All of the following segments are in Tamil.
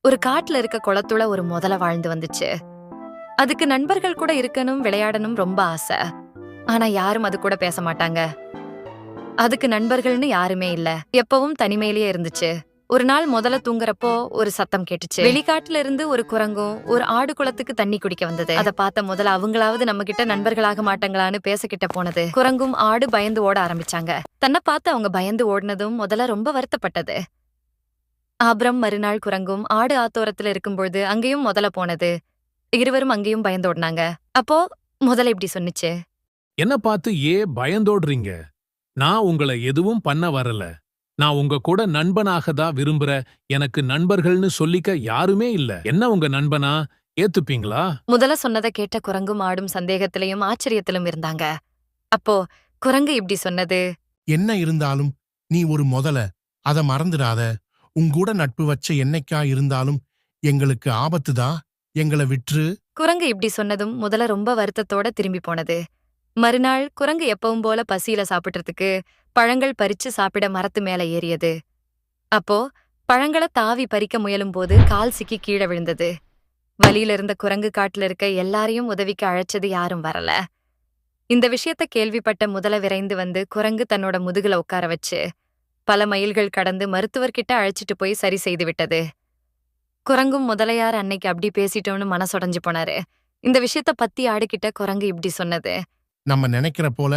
ஒரு காட்டுல இருக்க குளத்துல ஒரு முதல வாழ்ந்து வந்துச்சு. அதுக்கு நண்பர்கள் கூட இருக்கணும், விளையாடணும் ரொம்ப ஆசை. ஆனா யாரும் அது கூட பேச மாட்டாங்க. அதுக்கு நண்பர்கள்னு யாருமே இல்ல. எப்பவும் தனிமையிலேயே இருந்துச்சு. ஒரு நாள் முதல்ல தூங்குறப்போ ஒரு சத்தம் கேட்டுச்சு. வெளிக்காட்டுல இருந்து ஒரு குரங்கும் ஒரு ஆடு குளத்துக்கு தண்ணி குடிக்க வந்தது. அத பார்த்த முதல்ல அவங்களாவது நம்ம கிட்ட நண்பர்களாக மாட்டாங்களான்னு பேசக்கிட்ட போனது. குரங்கும் ஆடு பயந்து ஓட ஆரம்பிச்சாங்க. தன்னை பார்த்து அவங்க பயந்து ஓடுனதும் முதல்ல ரொம்ப வருத்தப்பட்டது. அப்புறம் மறுநாள் குரங்கும் ஆடு ஆத்தோரத்துல இருக்கும்பொழுது அங்கேயும் முதல்ல போனது. இருவரும் அங்கேயும் பயந்தோடுனாங்க. அப்போ முதல்ல இப்படி சொன்னுச்சு. என்ன பார்த்து பயந்தோடுறீங்க? நான் உங்கள எதுவும் பண்ண வரல. நான் உங்க கூட நண்பனாக தான் விரும்புற. எனக்கு நண்பர்கள்னு சொல்லிக்க யாருமே இல்ல. என்ன உங்க நண்பனா? ஏத்துப்பீங்களா? முதல்ல சொன்னதை கேட்ட குரங்கும் ஆடும் சந்தேகத்திலையும் ஆச்சரியத்திலும் இருந்தாங்க. அப்போ குரங்கு இப்படி சொன்னது. என்ன இருந்தாலும் நீ ஒரு முதல, அத மறந்துடாத. உங்கூட நட்பு வச்ச என்னைக்கா இருந்தாலும் எங்களுக்கு ஆபத்துதா, எங்கள விட்ரு. குரங்கு இப்படி சொன்னதும் முதல்ல ரொம்ப வருத்தத்தோட திரும்பி போனது. மறுநாள் குரங்கு எப்பவும் போல பசியில சாப்பிடுறதுக்கு பழங்கள் பறிச்சு சாப்பிட மரத்து மேல ஏறியது. அப்போ பழங்களை தாவி பறிக்க முயலும் போது கால் சிக்கி கீழே விழுந்தது. வழியில இருந்த குரங்கு காட்டுல இருக்க எல்லாரையும் உதவிக்கு அழைச்சது யாரும் வரல. இந்த விஷயத்த கேள்விப்பட்ட முதல விரைந்து வந்து குரங்கு தன்னோட முதுகுல உட்கார வச்சு பல மைல்கள் கடந்து மருத்துவர்கிட்ட அழைச்சிட்டு போய் சரி செய்து விட்டது. குரங்கும் முதலையார் அன்னைக்கு அப்படி பேசிட்டோம்னு மனசொடைஞ்சு போனாரு. இந்த விஷயத்த பத்தி ஆடுகிட்ட குரங்கு இப்படி சொன்னது. நம்ம நினைக்கிற போல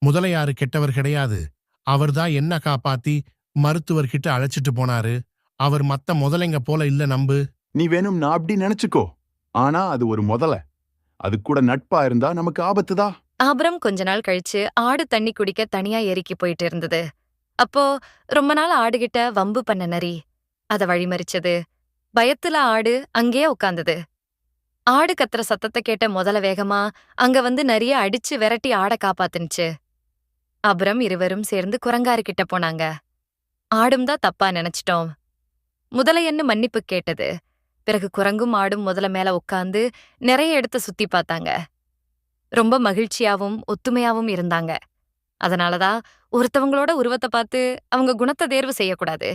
முதலையாரு கெட்டவர் கிடையாது. அவர்தான் என்ன காப்பாத்தி மருத்துவர்கிட்ட அழைச்சிட்டு போனாரு. அவர் மத்த முதலைங்க போல இல்ல நம்பு. நீ வேணும்னா அப்படி நினைச்சுக்கோ. ஆனா அது ஒரு முதல. அது கூட நட்பா இருந்தா நமக்கு ஆபத்துதா. அப்புறம் கொஞ்ச நாள் கழிச்சு ஆடு தண்ணி குடிக்க தனியா ஏரிக்கு போயிட்டு இருந்தது. அப்போ ரொம்ப நாள் ஆடுகிட்ட வம்பு பண்ண நரி அத வழிமறிச்சது. பயத்துல ஆடு அங்கேயே உட்கார்ந்தது. ஆடு கத்துற சத்தத்தை கேட்ட முதல வேகமா அங்க வந்து நரிய அடிச்சு விரட்டி ஆட காப்பாத்துனுச்சு. அப்புறம் இருவரும் சேர்ந்து குரங்காரு கிட்ட போனாங்க. ஆடும் தான் தப்பா நினைச்சிட்டோம். முதலையன்னு மன்னிப்பு கேட்டது. பிறகு குரங்கும் ஆடும் முதல மேல உட்கார்ந்து நிறைய இடத்த சுத்தி பார்த்தாங்க. ரொம்ப மகிழ்ச்சியாவும் ஒத்துமையாவும் இருந்தாங்க. அதனாலதான் ஒருத்தவங்களோட உருவத்தை பார்த்து அவங்க குணத்தை தேர்வு செய்யக்கூடாது.